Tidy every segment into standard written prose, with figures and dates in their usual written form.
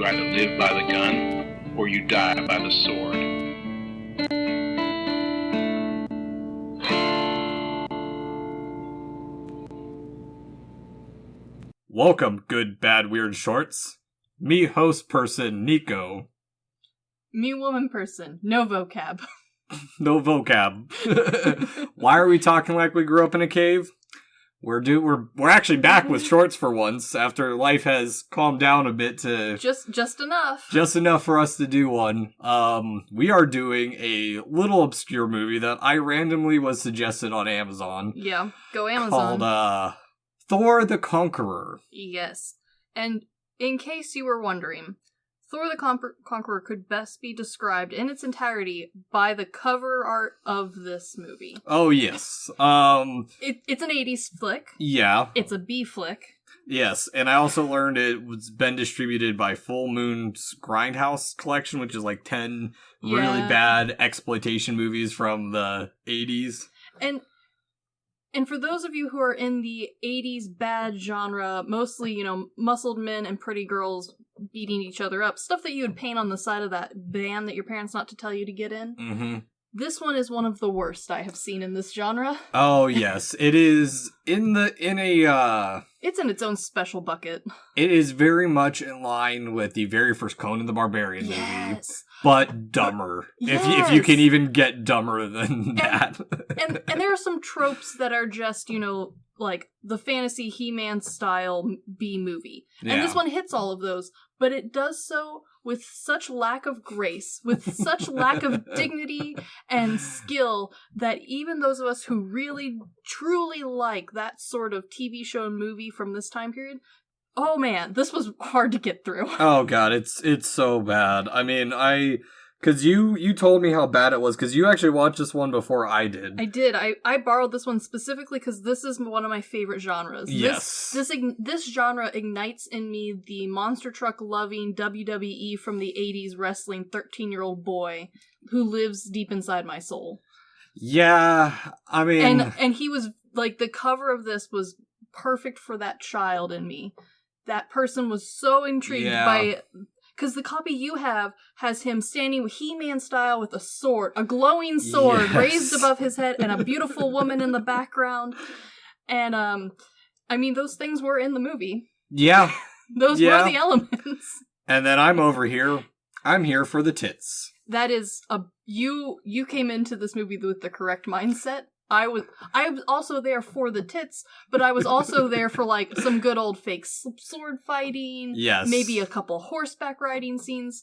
either live by the gun or you die by the sword. Welcome, good, bad, weird shorts. Me host person, Nico. Me woman person, no vocab. No vocab. Why are we talking like we grew up in a cave? We're actually back with shorts for once after life has calmed down a bit to just enough. Just enough for us to do one. We are doing a little obscure movie that I randomly was suggested on Amazon. Yeah, go Amazon. Called Thor the Conqueror. Yes. And in case you were wondering, Thor the Conqueror could best be described in its entirety by the cover art of this movie. Oh, yes. It's an 80s flick. Yeah. It's a B flick. Yes, and I also learned it was been distributed by Full Moon's Grindhouse collection, which is like 10 really bad exploitation movies from the 80s. And for those of you who are in the 80s bad genre, mostly, muscled men and pretty girls beating each other up, stuff that you would paint on the side of that band that your parents not to tell you to get in. Mm-hmm. This one is one of the worst I have seen in this genre. Oh, yes. It is it's in its own special bucket. It is very much in line with the very first Conan the Barbarian movie, but dumber. Yes. If you can even get dumber than that. and there are some tropes that are just, like the fantasy He-Man style B movie. And this one hits all of those, but it does so with such lack of grace, with such lack of dignity and skill, that even those of us who really, truly like that sort of TV show and movie from this time period, oh man, this was hard to get through. Oh god, it's so bad. I mean, because you told me how bad it was, because you actually watched this one before I did. I did. I borrowed this one specifically because this is one of my favorite genres. Yes. This genre ignites in me the monster truck loving WWE from the 80s wrestling 13-year-old boy who lives deep inside my soul. Yeah, I mean... And he was, like, the cover of this was perfect for that child in me. That person was so intrigued by... Because the copy you have has him standing He-Man style with a sword, a glowing sword raised above his head, and a beautiful woman in the background. And, I mean, those things were in the movie. Yeah. Those were the elements. And then I'm over here. I'm here for the tits. That is, you came into this movie with the correct mindset. I was also there for the tits, but I was also there for, like, some good old fake sword fighting. Yes. Maybe a couple horseback riding scenes.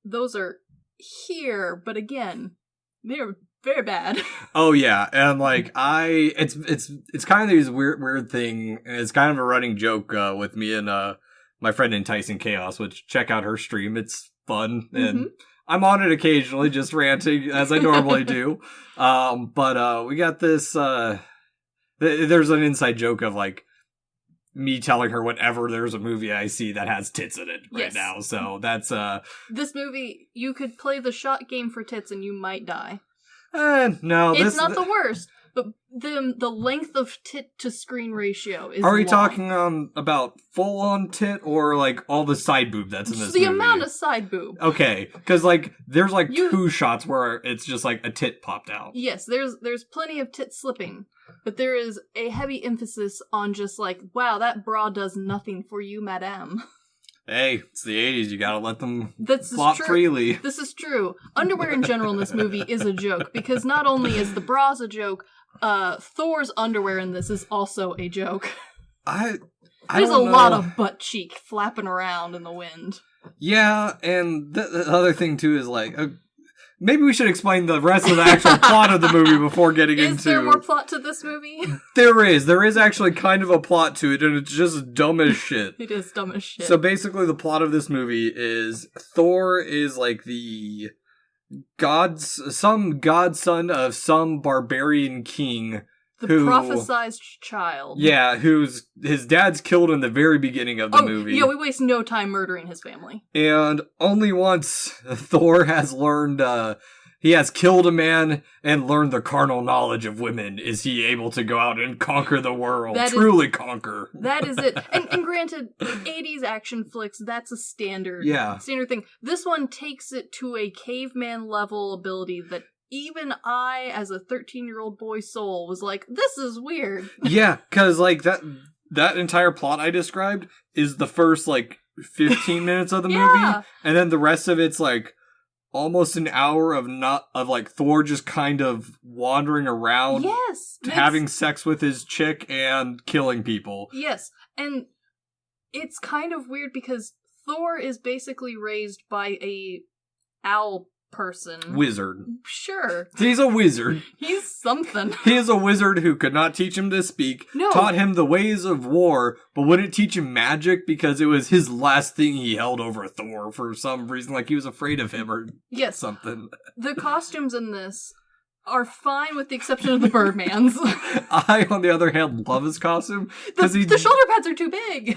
Those are here, but again, they're very bad. Oh yeah, and like it's kind of these weird thing, and it's kind of a running joke with me and my friend Enticing Chaos, which check out her stream. It's fun, and I'm on it occasionally, just ranting as I normally do. But we got this. There's an inside joke of like me telling her whenever there's a movie I see that has tits in it right now. So that's this movie. You could play the shot game for tits, and you might die. No, it's not the worst. But the length of tit to screen ratio is. Are we long. talking about full on tit or like all the side boob that's in this movie? The amount of side boob. Okay, because like there's like two shots where it's just like a tit popped out. Yes, there's plenty of tit slipping, but there is a heavy emphasis on just like, wow, that bra does nothing for you, madame. Hey, it's the 80s. You gotta let them flop freely. This is true. Underwear in general in this movie is a joke, because not only is the bras a joke, Thor's underwear in this is also a joke. There's a lot of butt cheek flapping around in the wind. Yeah, and the other thing too is like, maybe we should explain the rest of the actual plot of the movie before getting into... Is there more plot to this movie? There is actually kind of a plot to it, and it's just dumb as shit. It is dumb as shit. So basically the plot of this movie is Thor is like the some godson of some barbarian king. The prophesized child. Yeah, his dad's killed in the very beginning of the movie. Yeah, we waste no time murdering his family. And only once Thor has learned he has killed a man and learned the carnal knowledge of women. Is he able to go out and conquer the world? Truly conquer. That is it. And granted, 80s action flicks, that's a standard thing. This one takes it to a caveman level ability that even I, as a 13-year-old boy soul, was like, this is weird. Yeah, because, like, that entire plot I described is the first, like, 15 minutes of the movie, and then the rest of it's, like, almost an hour of Thor just kind of wandering around, having sex with his chick and killing people. Yes, and it's kind of weird because Thor is basically raised by a owl person. Wizard. Sure. He's a wizard. He's something. He is a wizard who could not teach him to speak, taught him the ways of war, but wouldn't teach him magic because it was his last thing he held over Thor for some reason, like he was afraid of him or something. The costumes in this are fine with the exception of the Birdman's. I, on the other hand, love his costume. The shoulder pads are too big.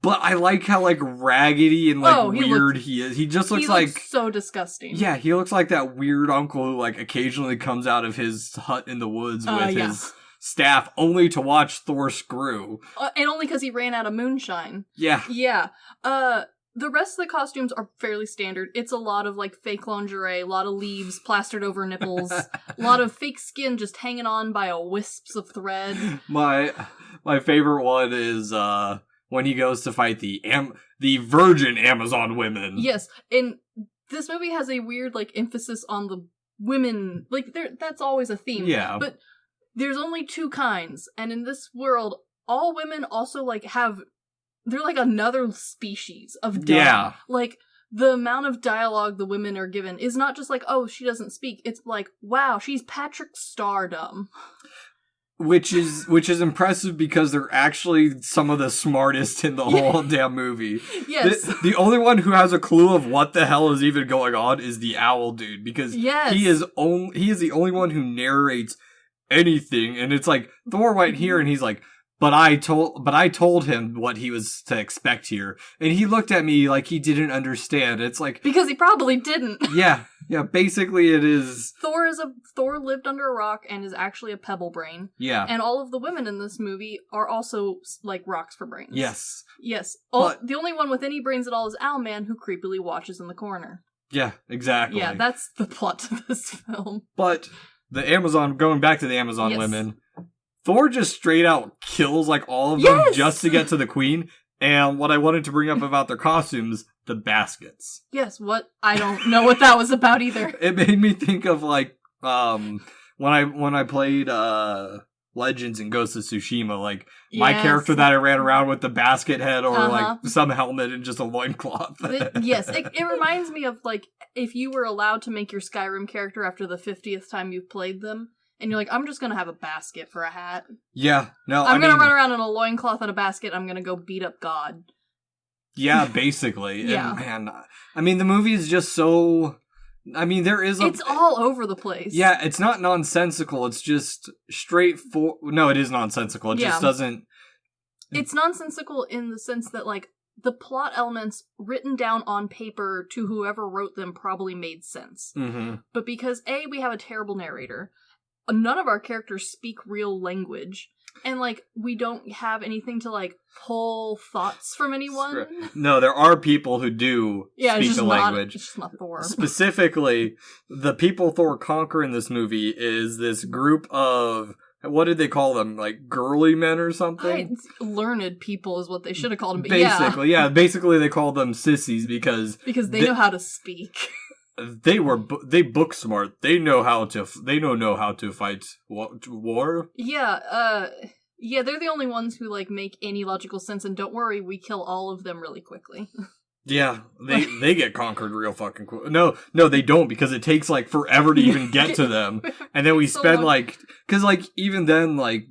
But I like how, like, raggedy and, like, weird he is. He just looks like... so disgusting. Yeah, he looks like that weird uncle who, like, occasionally comes out of his hut in the woods with his staff only to watch Thor screw. And only because he ran out of moonshine. Yeah. Yeah. The rest of the costumes are fairly standard. It's a lot of, like, fake lingerie, a lot of leaves plastered over nipples, a lot of fake skin just hanging on by a wisps of thread. My favorite one is, when he goes to fight the virgin Amazon women. Yes, and this movie has a weird, like, emphasis on the women. Like, that's always a theme. Yeah. But there's only two kinds, and in this world, all women also, like, they're like another species of dumb. Yeah. Like, the amount of dialogue the women are given is not just like, oh, she doesn't speak. It's like, wow, she's Patrick Stardom. Which is impressive because they're actually some of the smartest in the whole damn movie. Yes. The only one who has a clue of what the hell is even going on is the owl dude, because he is the only one who narrates anything, and it's like Thor right here, and he's like, But I told him what he was to expect here, and he looked at me like he didn't understand. It's like, because he probably didn't. Yeah. Basically, it is. Thor lived under a rock and is actually a pebble brain. Yeah, and all of the women in this movie are also like rocks for brains. Yes. The only one with any brains at all is Owlman, who creepily watches in the corner. Yeah, exactly. Yeah, that's the plot to this film. But going back to the Amazon women. Thor just straight out kills, like, all of them just to get to the queen. And what I wanted to bring up about their costumes, the baskets. Yes, what? I don't know what that was about either. It made me think of, like, when I played Legends and Ghost of Tsushima, like, my character that I ran around with the basket head or, like, some helmet and just a loincloth. It reminds me of, like, if you were allowed to make your Skyrim character after the 50th time you've played them. And you're like, I'm just gonna have a basket for a hat. Yeah, no, I'm gonna run around in a loincloth and a basket, I'm gonna go beat up God. Yeah, basically. And, man, I mean, the movie is just so... I mean, it's all over the place. Yeah, it's not nonsensical, it's just straightforward... No, it is nonsensical, it just doesn't... It's nonsensical in the sense that, like, the plot elements written down on paper to whoever wrote them probably made sense. Mm-hmm. But because, A, we have a terrible narrator... None of our characters speak real language. And, like, we don't have anything to, like, pull thoughts from anyone. No, there are people who do speak the language. It's just not Thor. Specifically, the people Thor conquer in this movie is this group of... What did they call them? Like, girly men or something? Learned people is what they should have called them. But basically they call them sissies because they know how to speak. They book smart. They know how to fight war. Yeah, they're the only ones who, like, make any logical sense, and don't worry, we kill all of them really quickly. Yeah, they get conquered real fucking quick. No, they don't, because it takes, like, forever to even get to them. And then we spend, like, because, like, even then, like,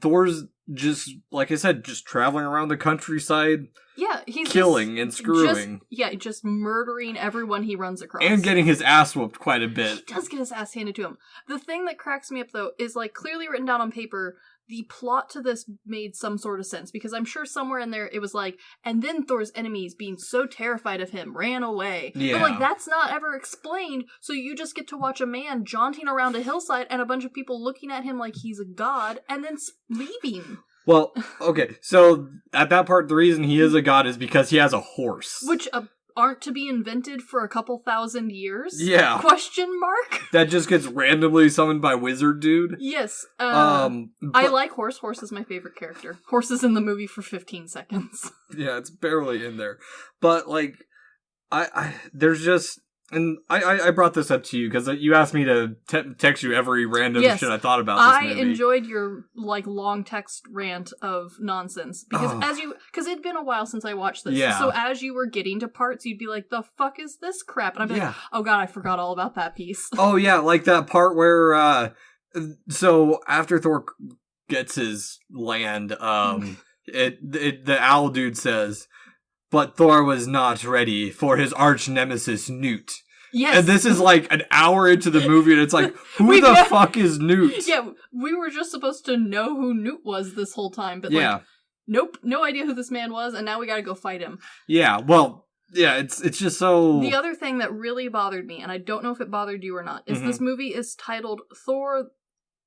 Thor's just, like I said, just traveling around the countryside. Yeah, he's killing and screwing. Just murdering everyone he runs across. And getting his ass whooped quite a bit. He does get his ass handed to him. The thing that cracks me up, though, is, like, clearly written down on paper, the plot to this made some sort of sense, because I'm sure somewhere in there it was like, and then Thor's enemies, being so terrified of him, ran away. Yeah. But, like, that's not ever explained, so you just get to watch a man jaunting around a hillside and a bunch of people looking at him like he's a god, and then leaving. Well, okay, so at that part, the reason he is a god is because he has a horse. Which aren't to be invented for a couple thousand years? Yeah. Question mark? That just gets randomly summoned by Wizard Dude. Yes. But, I like Horse. Horse is my favorite character. Horse is in the movie for 15 seconds. Yeah, it's barely in there. But, like, there's just... And I brought this up to you because you asked me to text you every random shit I thought about this movie. I enjoyed your, like, long text rant of nonsense. Because because it'd been a while since I watched this. Yeah. So as you were getting to parts, you'd be like, the fuck is this crap? And I'd be like, oh god, I forgot all about that piece. Oh yeah, like that part where, so after Thor gets his land, the owl dude says, but Thor was not ready for his arch nemesis Newt. Yes. And this is like an hour into the movie, and it's like, who the fuck is Newt? Yeah, we were just supposed to know who Newt was this whole time, but like, nope, no idea who this man was, and now we gotta go fight him. Yeah, well, yeah, it's just so... The other thing that really bothered me, and I don't know if it bothered you or not, is this movie is titled Thor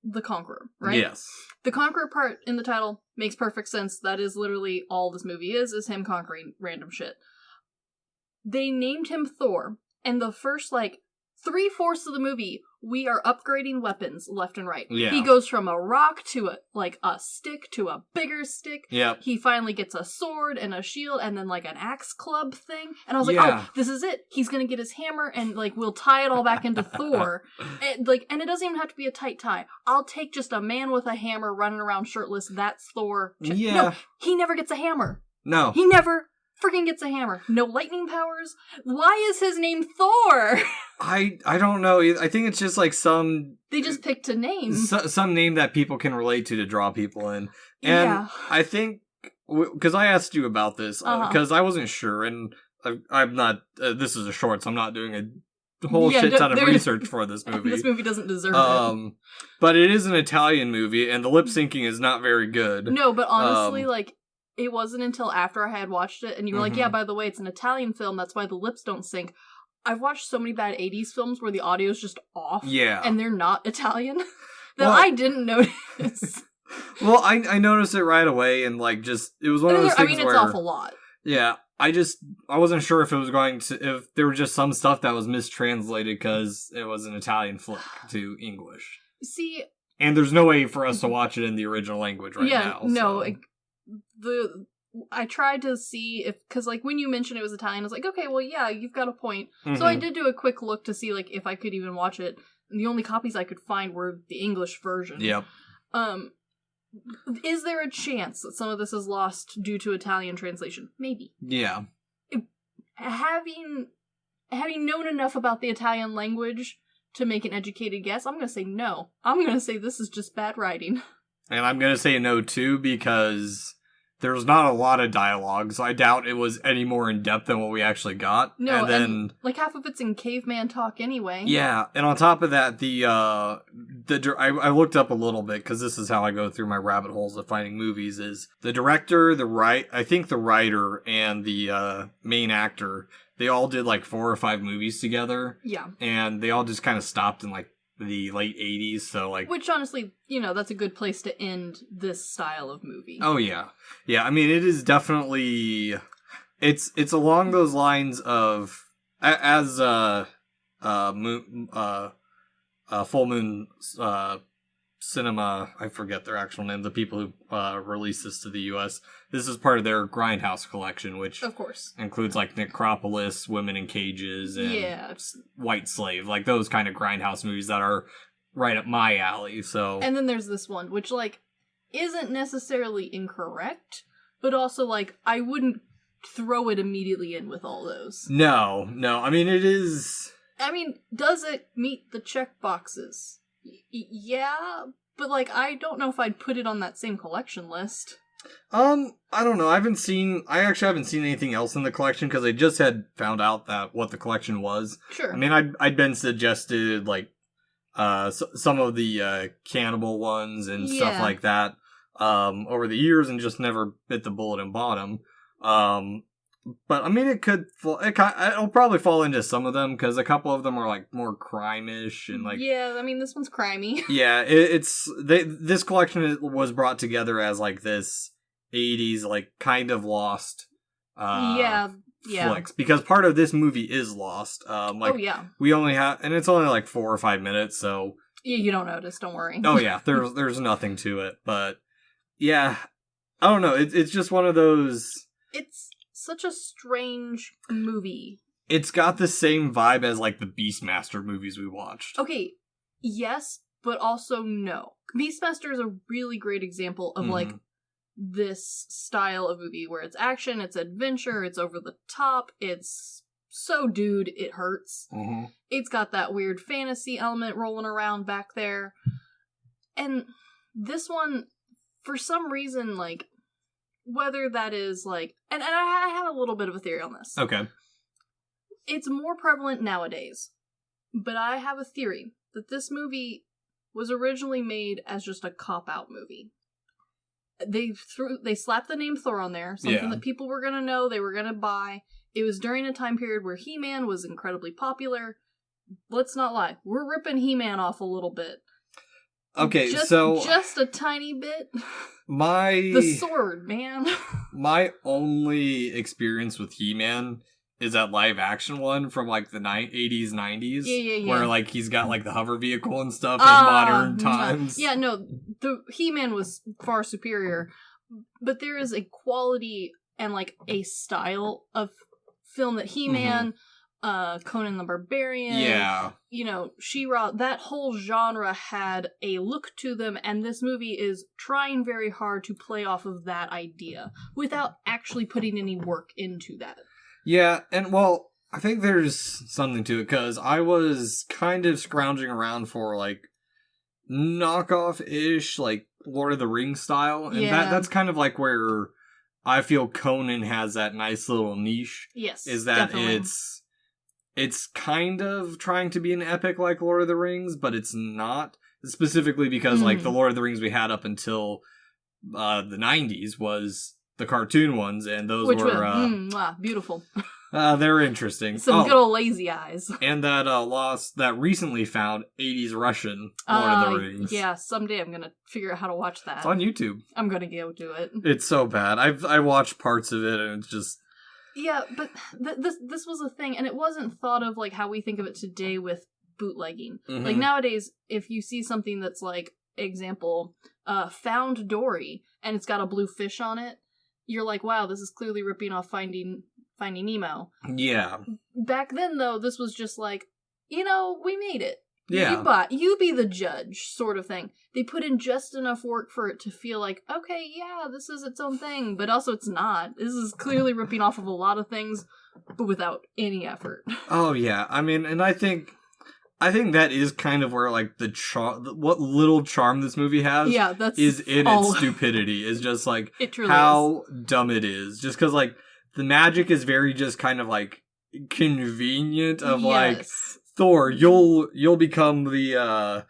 the Conqueror, right? Yes. The Conqueror part in the title makes perfect sense. That is literally all this movie is him conquering random shit. They named him Thor, and the first, like, 3/4 of the movie, we are upgrading weapons left and right. Yeah. He goes from a rock to a stick to a bigger stick. Yep. He finally gets a sword and a shield and then, like, an axe club thing. And I was like, oh, this is it. He's gonna get his hammer and, like, we'll tie it all back into Thor. And it doesn't even have to be a tight tie. I'll take just a man with a hammer running around shirtless. That's Thor. Yeah. No, he never gets a hammer. No. He never freaking gets a hammer. No lightning powers. Why is his name Thor? I don't know. I think it's just like some... They just picked a name. Some name that people can relate to draw people in. And I think... Because I asked you about this, because I wasn't sure, and I'm not... this is a short, so I'm not doing a whole shit ton of research for this movie. This movie doesn't deserve it. But it is an Italian movie, and the lip syncing is not very good. No, but honestly, like... It wasn't until after I had watched it, and you were like, yeah, by the way, it's an Italian film, that's why the lips don't sync. I've watched so many bad 80s films where the audio's just off, and they're not Italian, that I didn't notice. Well, I noticed it right away, and, like, just, it was one of those things where... it's off a lot. Yeah, I wasn't sure if it was if there was just some stuff that was mistranslated because it was an Italian flick to English. See... And there's no way for us to watch it in the original language now. Yeah, no, I tried to see if, because, like, when you mentioned it was Italian, I was like, okay, well, yeah, you've got a point. So I did do a quick look to see, like, if I could even watch it. And the only copies I could find were the English version. Yep. Is there a chance that some of this is lost due to Italian translation? Maybe. Yeah. Having known enough about the Italian language to make an educated guess, I'm going to say no. I'm going to say this is just bad writing. And I'm going to say no, too, because there's not a lot of dialogue, so I doubt it was any more in-depth than what we actually got. No, and like, half of it's in caveman talk anyway. Yeah, and on top of that, I looked up a little bit, because this is how I go through my rabbit holes of finding movies, is the director, the writer, and the main actor, they all did, like, 4 or 5 movies together. Yeah. And they all just kind of stopped in, like, the late 80s, so, like... Which, honestly, that's a good place to end this style of movie. Oh, yeah. Yeah, I mean, it is definitely... It's along those lines of... As, Full Moon, Cinema, I forget their actual name, the people who released this to the U.S., this is part of their Grindhouse collection, which of course includes, like, Necropolis, Women in Cages, and White Slave, like, those kind of Grindhouse movies that are right up my alley, so... And then there's this one, which, like, isn't necessarily incorrect, but also, like, I wouldn't throw it immediately in with all those. No, I mean, it is... I mean, does it meet the check boxes? Yeah, but, like, I don't know if I'd put it on that same collection list. I don't know. I actually haven't seen anything else in the collection because I just had found out what the collection was. Sure. I mean, I'd been suggested, like, some of the cannibal ones and stuff like that. over the years and just never bit the bullet and bought them. But I mean, it'll probably fall into some of them because a couple of them are like more crime-ish and like. Yeah, I mean, this one's crimey. Yeah, this collection was brought together as like this 80s like kind of lost. Flicks, because part of this movie is lost. We only have, and it's only like 4 or 5 minutes, so you don't notice. Don't worry. Oh yeah, there's nothing to it, but yeah, I don't know. It's just one of those. It's such a strange movie. It's got the same vibe as like the Beastmaster movies we watched. Okay, yes, but also no. Beastmaster is a really great example of like this style of movie where it's action, it's adventure, it's over the top, it's so dude, it hurts. Mm-hmm. It's got that weird fantasy element rolling around back there. And this one, for some reason, like, whether that is like, and I have a little bit of a theory on this. Okay. It's more prevalent nowadays, but I have a theory that this movie was originally made as just a cop-out movie. They slapped the name Thor on there, something that people were going to know, they were going to buy. It was during a time period where He-Man was incredibly popular. Let's not lie, we're ripping He-Man off a little bit. Okay, just a tiny bit. The sword, man. My only experience with He-Man is that live action one from like the 80s, 90s. Yeah. Where like he's got like the hover vehicle and stuff in modern times. Yeah, no, the He-Man was far superior. But there is a quality and like a style of film that He-Man, Conan the Barbarian, She-Ra, that whole genre had a look to them, and this movie is trying very hard to play off of that idea without actually putting any work into that. Yeah, and well, I think there's something to it, because I was kind of scrounging around for, like, knockoff-ish, like, Lord of the Rings style, and that's kind of like where I feel Conan has that nice little niche. Yes, is that definitely. It's kind of trying to be an epic like Lord of the Rings, but it's not, specifically because, like, the Lord of the Rings we had up until the 90s was the cartoon ones, and those were beautiful. They're interesting. Some good old lazy eyes. And that recently found 80s Russian Lord of the Rings. Yeah, someday I'm gonna figure out how to watch that. It's on YouTube. I'm gonna go do it. It's so bad. I watched parts of it, and it's just. Yeah, but this was a thing, and it wasn't thought of like how we think of it today with bootlegging. Mm-hmm. Like nowadays, if you see something that's like, example, Found Dory, and it's got a blue fish on it, you're like, wow, this is clearly ripping off Finding Nemo. Yeah. Back then, though, this was just like, we made it. Yeah. You be the judge, sort of thing. They put in just enough work for it to feel like, okay, yeah, this is its own thing, but also it's not. This is clearly ripping off of a lot of things, but without any effort. Oh, yeah. I mean, and I think that is kind of where, like, what little charm this movie has is in its stupidity. Is just, like, how dumb it is. Just because, like, the magic is very just kind of, like, convenient of, like, Thor, you'll become the,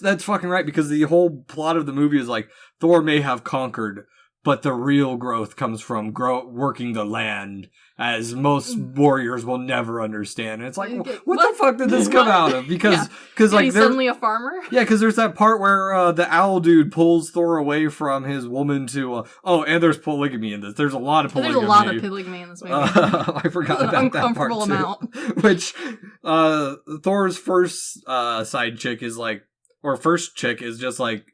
that's fucking right, because the whole plot of the movie is, like, Thor may have conquered, but the real growth comes from working the land, as most warriors will never understand. And it's like, what the fuck did this come out of? Because like, he's suddenly a farmer? Yeah, because there's that part where the owl dude pulls Thor away from his woman to, and there's polygamy in this. There's a lot of polygamy. There's a lot of polygamy in this movie. I forgot about that part too. Amount. Which, Thor's first side chick is like, or first chick is just like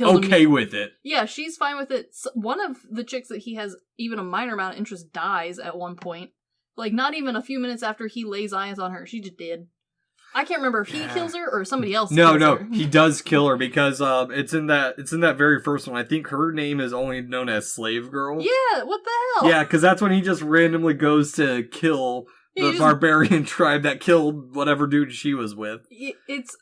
okay with it. Yeah, she's fine with it. One of the chicks that he has even a minor amount of interest dies at one point. Like, not even a few minutes after he lays eyes on her, she just did. I can't remember if he kills her or somebody else kills her. He does kill her, because it's in that very first one. I think her name is only known as Slave Girl. Yeah, what the hell? Yeah, because that's when he just randomly goes to kill the barbarian tribe that killed whatever dude she was with.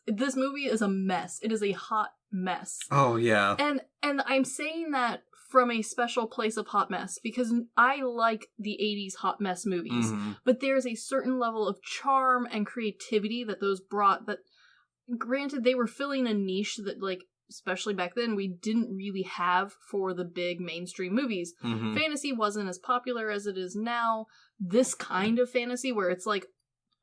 This movie is a mess. It is a hot mess. Oh, yeah. And I'm saying that from a special place of hot mess, because I like the 80s hot mess movies, but there's a certain level of charm and creativity that those brought, that, granted, they were filling a niche that, like, especially back then, we didn't really have for the big mainstream movies. Mm-hmm. Fantasy wasn't as popular as it is now. This kind of fantasy, where it's like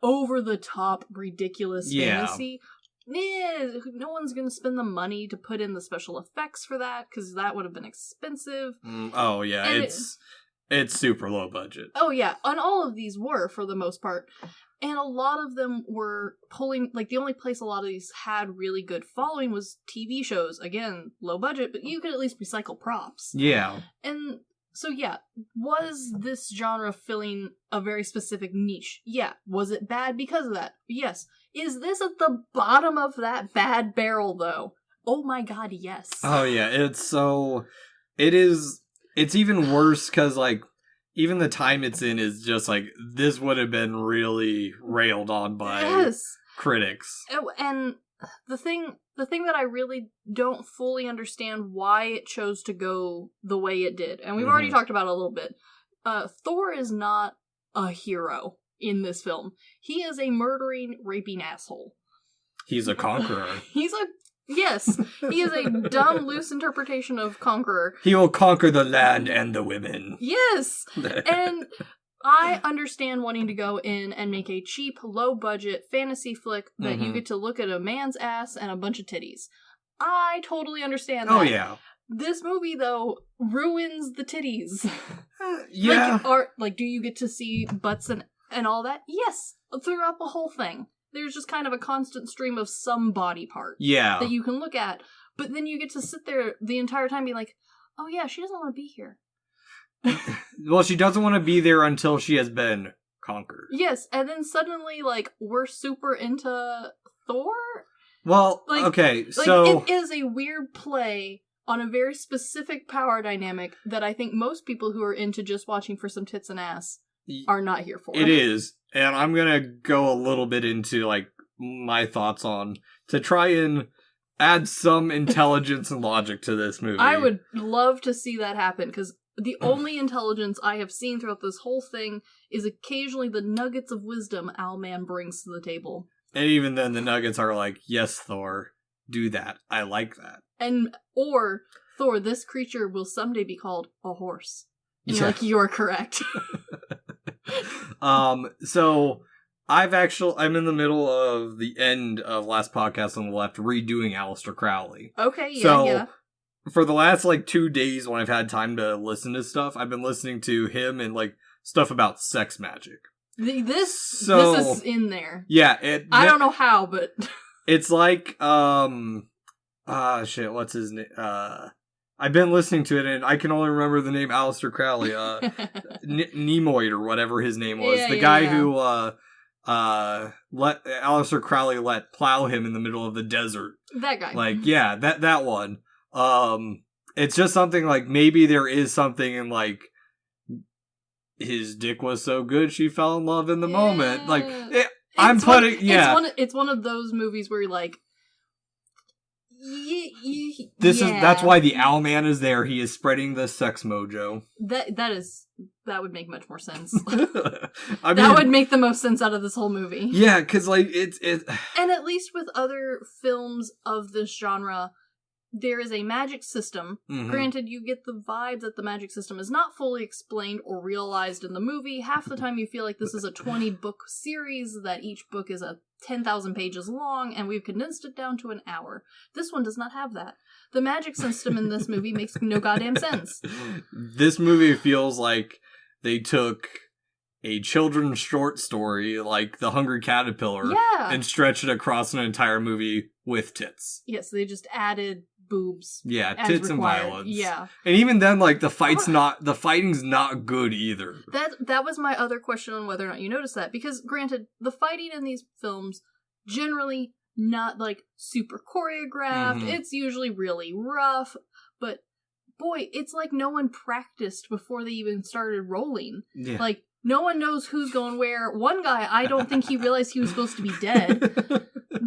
over-the-top, ridiculous fantasy, no one's gonna spend the money to put in the special effects for that, because that would have been expensive. Oh, yeah, and it's super low budget. Oh, yeah, and all of these were, for the most part. And a lot of them were pulling, like, the only place a lot of these had really good following was TV shows. Again, low budget, but you could at least recycle props. Yeah. And so, yeah, was this genre filling a very specific niche? Yeah. Was it bad because of that? Yes. Is this at the bottom of that bad barrel, though? Oh my god, yes. Oh, yeah, it's even worse, because, like, even the time it's in is just like, this would have been really railed on by critics. And the thing that I really don't fully understand why it chose to go the way it did, and we've already talked about it a little bit, Thor is not a hero in this film. He is a murdering, raping asshole. He's a conqueror. Yes, he is a dumb, loose interpretation of Conqueror. He will conquer the land and the women. Yes! And I understand wanting to go in and make a cheap, low-budget fantasy flick that you get to look at a man's ass and a bunch of titties. I totally understand that. Oh, yeah. This movie, though, ruins the titties. Yeah. Do you get to see butts and all that? Yes, throughout the whole thing. There's just kind of a constant stream of some body part that you can look at. But then you get to sit there the entire time being like, oh yeah, she doesn't want to be here. Well, she doesn't want to be there until she has been conquered. Yes, and then suddenly, like, we're super into Thor? Well, like, okay, so... It is a weird play on a very specific power dynamic that I think most people who are into just watching for some tits and ass are not here for. It is. And I'm gonna go a little bit into, like, my thoughts on, to try and add some intelligence and logic to this movie. I would love to see that happen, because the only intelligence I have seen throughout this whole thing is occasionally the nuggets of wisdom Owlman brings to the table. And even then, the nuggets are like, yes, Thor, do that. I like that. Or, Thor, this creature will someday be called a horse. And you're like, you're correct. So I'm in the middle of the end of last podcast on the left, redoing Aleister Crowley. Okay, yeah. For the last, 2 days when I've had time to listen to stuff, I've been listening to him and, stuff about sex magic. This is in there. Yeah. I don't know how, but... It's like, what's his name? I've been listening to it, and I can only remember the name Aleister Crowley. Nimoy, or whatever his name was. The guy who let Aleister Crowley plow him in the middle of the desert. That guy. That one. It's just something maybe there is something in his dick was so good she fell in love in the moment. It's one of those movies where you're like, that's why the Owlman is there. He is spreading the sex mojo. That would make much more sense. That would make the most sense out of this whole movie. Yeah, because it's and at least with other films of this genre, there is a magic system. Mm-hmm. Granted, you get the vibe that the magic system is not fully explained or realized in the movie. Half the time you feel like this is a 20-book series, that each book is 10,000 pages long, and we've condensed it down to an hour. This one does not have that. The magic system in this movie makes no goddamn sense. This movie feels like they took a children's short story, like The Hungry Caterpillar, and stretched it across an entire movie with tits. Yes, they just added boobs. Yeah, tits and violence. Yeah. And even then, the fighting's not good either. That was my other question on whether or not you noticed that. Because, granted, the fighting in these films, generally not, super choreographed. Mm-hmm. It's usually really rough. But, boy, it's like no one practiced before they even started rolling. Yeah. No one knows who's going where. One guy, I don't think he realized he was supposed to be dead.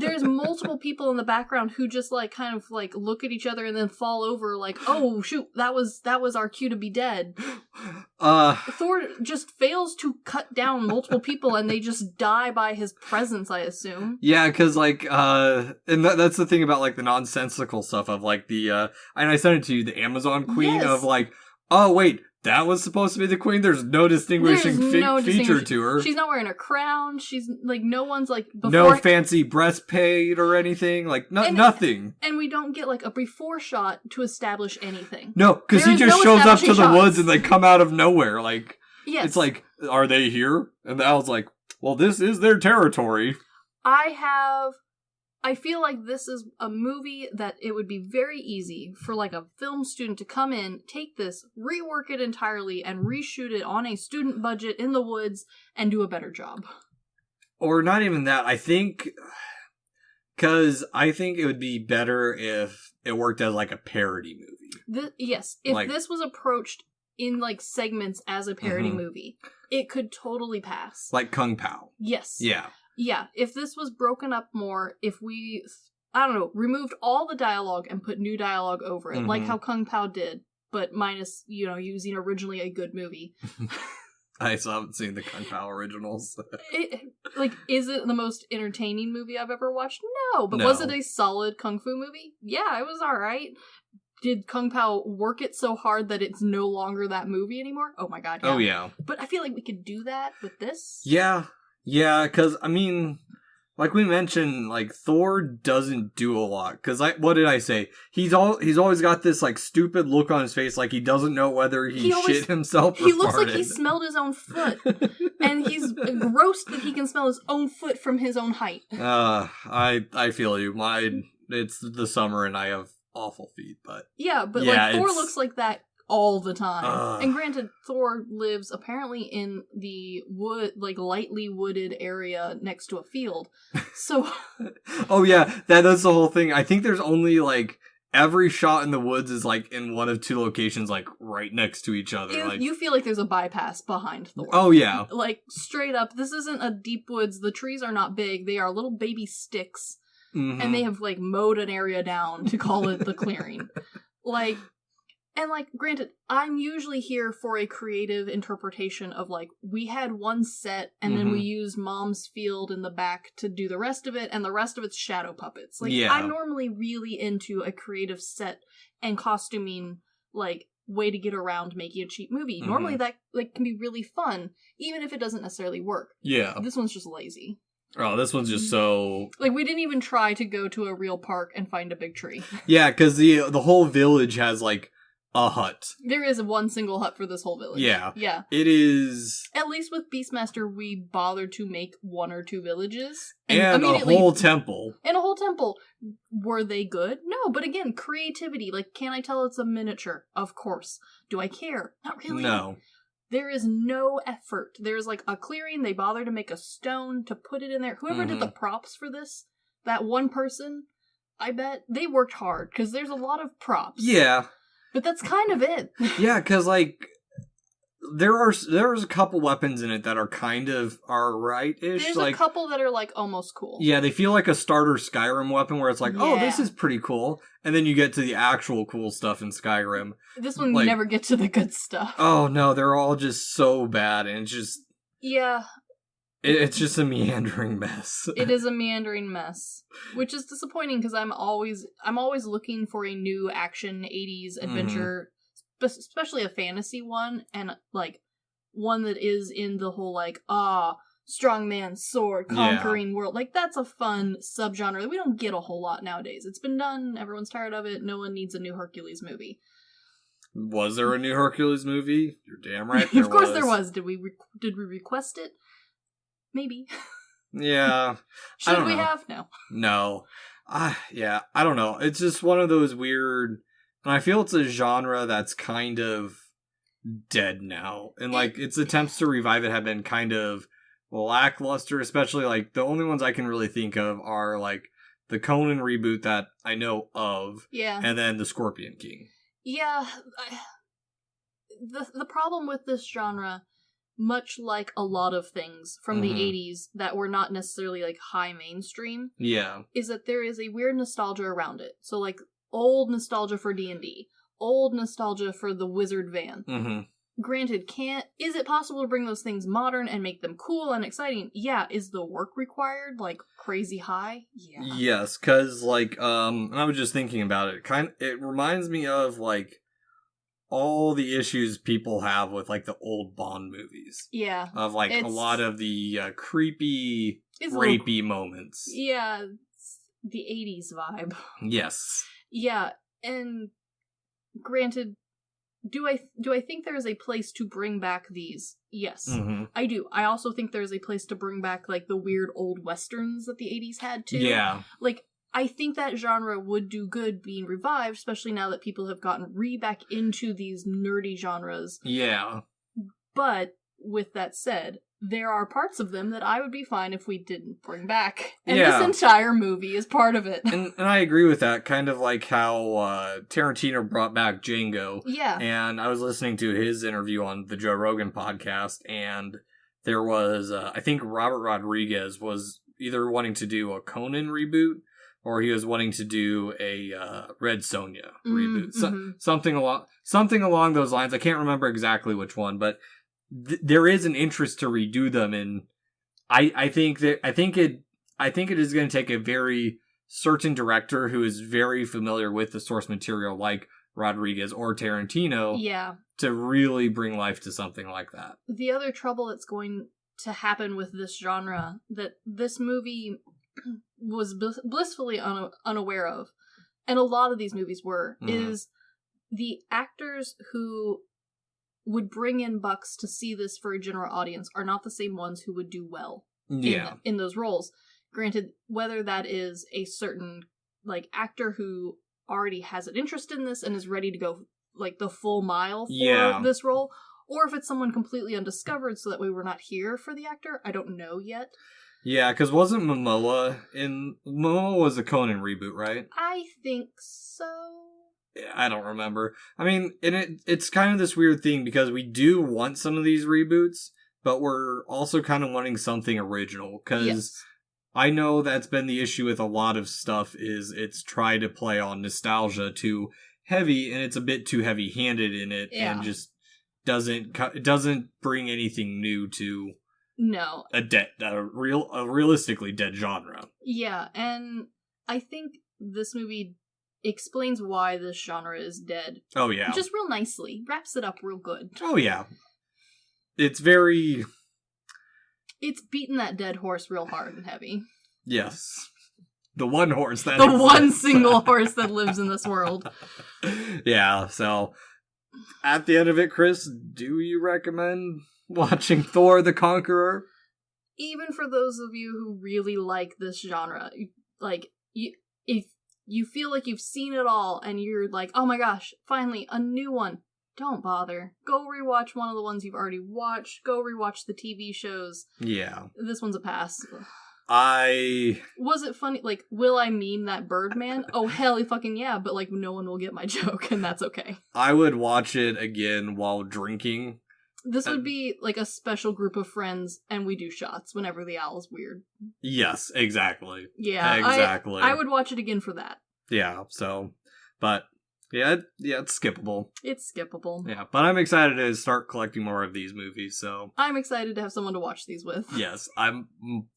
there's multiple people in the background who just like kind of like look at each other and then fall over like, oh shoot, that was our cue to be dead. Thor just fails to cut down multiple people and they just die by his presence, I assume. Yeah, because like and that's the thing about like the nonsensical stuff of like the and I sent it to you, the Amazon Queen of like, oh wait, that was supposed to be the queen? There's no distinguishing feature to her. She's not wearing a crown. She's, like, no one's, like... No fancy breastplate or anything. Like, nothing. And we don't get, like, a before shot to establish anything. No, because he just shows up to the woods and they come out of nowhere. Like, it's like, are they here? And I was like, well, this is their territory. I feel like this is a movie that it would be very easy for, like, a film student to come in, take this, rework it entirely, and reshoot it on a student budget in the woods and do a better job. Or not even that. I think... Because I think it would be better if it worked as, like, a parody movie. Yes. If this was approached in, like, segments as a parody movie, it could totally pass. Like Kung Pao. Yes. Yeah. Yeah, if this was broken up more, if we, I don't know, removed all the dialogue and put new dialogue over it, like how Kung Pao did, but minus, using originally a good movie. I still haven't seen the Kung Pao originals. Is it the most entertaining movie I've ever watched? No, but was it a solid kung fu movie? Yeah, it was alright. Did Kung Pao work it so hard that it's no longer that movie anymore? Oh my god, yeah. Oh yeah. But I feel like we could do that with this. Yeah, because, I mean, like we mentioned, like, Thor doesn't do a lot. Because, what did I say? He's always got this, like, stupid look on his face, like he doesn't know whether he shit himself or He looks farted. like he smelled his own foot. And he's gross that he can smell his own foot from his own height. I feel you. It's the summer and I have awful feet, but... Yeah, but, like, Thor looks like that all the time. And granted, Thor lives apparently in the lightly wooded area next to a field. So oh yeah, that's the whole thing. I think there's only like every shot in the woods is like in one of two locations, like right next to each other. You feel like there's a bypass behind Thor. Oh yeah. Like straight up, this isn't a deep woods. The trees are not big. They are little baby sticks. And they have like mowed an area down to call it the clearing. And, like, granted, I'm usually here for a creative interpretation of, like, we had one set, and then we used Mom's Field in the back to do the rest of it, and the rest of it's shadow puppets. Like, I'm normally really into a creative set and costuming, like, way to get around making a cheap movie. Normally that, like, can be really fun, even if it doesn't necessarily work. Yeah. This one's just lazy. Oh, this one's just so... Like, we didn't even try to go to a real park and find a big tree. Yeah, because the whole village has, like, a hut. There is one single hut for this whole village. Yeah. Yeah. It is... At least with Beastmaster, we bothered to make one or two villages. And a whole temple. And a whole temple. Were they good? No, but again, creativity. Like, can I tell it's a miniature? Of course. Do I care? Not really. No. There is no effort. There's, like, a clearing. They bother to make a stone to put it in there. Whoever did the props for this, that one person, I bet they worked hard, because there's a lot of props. Yeah. But that's kind of it. Yeah, because, like, there's a couple weapons in it that are kind of right-ish. There's like, a couple that are, like, almost cool. Yeah, they feel like a starter Skyrim weapon where it's like, oh, this is pretty cool. And then you get to the actual cool stuff in Skyrim. This one, we never get to the good stuff. Oh, no, they're all just so bad, and it's just... Yeah. It's just a meandering mess. It is a meandering mess, which is disappointing because I'm always looking for a new action 80s adventure, especially a fantasy one, and like one that is in the whole like strongman sword conquering world. Like that's a fun subgenre that we don't get a whole lot nowadays. It's been done, everyone's tired of it. No one needs a new Hercules movie. Was there a new Hercules movie? You're damn right there was. Of course there was. Did we request it? Maybe. Yeah. Should we have? No. No. Yeah, I don't know. It's just one of those weird... And I feel it's a genre that's kind of dead now. And, like, its attempts to revive it have been kind of lackluster, especially, like, the only ones I can really think of are, like, the Conan reboot that I know of. Yeah. And then the Scorpion King. Yeah. The problem with this genre... much like a lot of things from the 80s that were not necessarily, like, high mainstream, is that there is a weird nostalgia around it. So, like, old nostalgia for D&D, old nostalgia for the wizard van. Granted, is it possible to bring those things modern and make them cool and exciting? Yeah. Is the work required, like, crazy high? Yeah. Yes, because, like, I was just thinking about it. It reminds me of, like, all the issues people have with, like, the old Bond movies. Yeah. Of, like, a lot of the creepy, rapey moments. Yeah, it's the 80s vibe. Yes. Yeah, and granted, do I think there is a place to bring back these? Yes, I do. I also think there's a place to bring back, like, the weird old westerns that the 80s had, too. Yeah. Like, I think that genre would do good being revived, especially now that people have gotten back into these nerdy genres. Yeah. But, with that said, there are parts of them that I would be fine if we didn't bring back. And this entire movie is part of it. And I agree with that, kind of like how Tarantino brought back Django. Yeah. And I was listening to his interview on the Joe Rogan podcast, and there was, I think Robert Rodriguez was either wanting to do a Conan reboot, or he was wanting to do a Red Sonja reboot. Something along those lines. I can't remember exactly which one, but there is an interest to redo them, and I think it is going to take a very certain director who is very familiar with the source material, like Rodriguez or Tarantino, to really bring life to something like that. The other trouble that's going to happen with this genre that this movie was blissfully unaware of, and a lot of these movies were, is the actors who would bring in bucks to see this for a general audience are not the same ones who would do well in those roles. Granted, whether that is a certain, like, actor who already has an interest in this and is ready to go, like, the full mile for this role, or if it's someone completely undiscovered so that way we're not here for the actor, I don't know yet. Yeah, because wasn't Momoa was a Conan reboot, right? I think so. Yeah, I don't remember. I mean, and it's kind of this weird thing because we do want some of these reboots, but we're also kind of wanting something original, because I know that's been the issue with a lot of stuff, is it's tried to play on nostalgia too heavy, and it's a bit too heavy-handed in it, and just doesn't bring anything new to a realistically dead genre. Yeah, and I think this movie explains why this genre is dead. Oh yeah. Just real nicely. Wraps it up real good. Oh yeah. It's beating that dead horse real hard and heavy. Yes. The one horse that exists. One single horse that lives in this world. Yeah, so at the end of it, Chris, do you recommend watching Thor the Conqueror? Even for those of you who really like this genre, like, if you feel like you've seen it all and you're like, oh my gosh, finally, a new one, don't bother. Go rewatch one of the ones you've already watched. Go rewatch the TV shows. Yeah. This one's a pass. Was it funny? Like, will I meme that Birdman? Oh, hell fucking yeah, but, like, no one will get my joke, and that's okay. I would watch it again while drinking. This would be, like, a special group of friends, and we do shots whenever the owl's weird. Yes, exactly. Yeah, exactly. I would watch it again for that. Yeah, so, but, yeah, it's skippable. It's skippable. Yeah, but I'm excited to start collecting more of these movies, so. I'm excited to have someone to watch these with. Yes,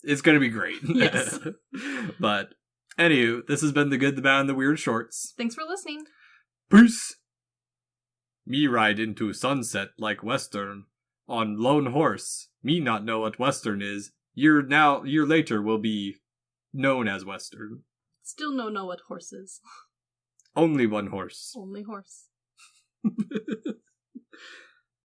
it's gonna be great. Yes. But, anywho, this has been The Good, the Bad, and the Weird Shorts. Thanks for listening. Peace! Me ride into sunset like Western. On lone horse. Me not know what Western is. Year later will be known as Western. Still no know what horse is. Only one horse. Only horse.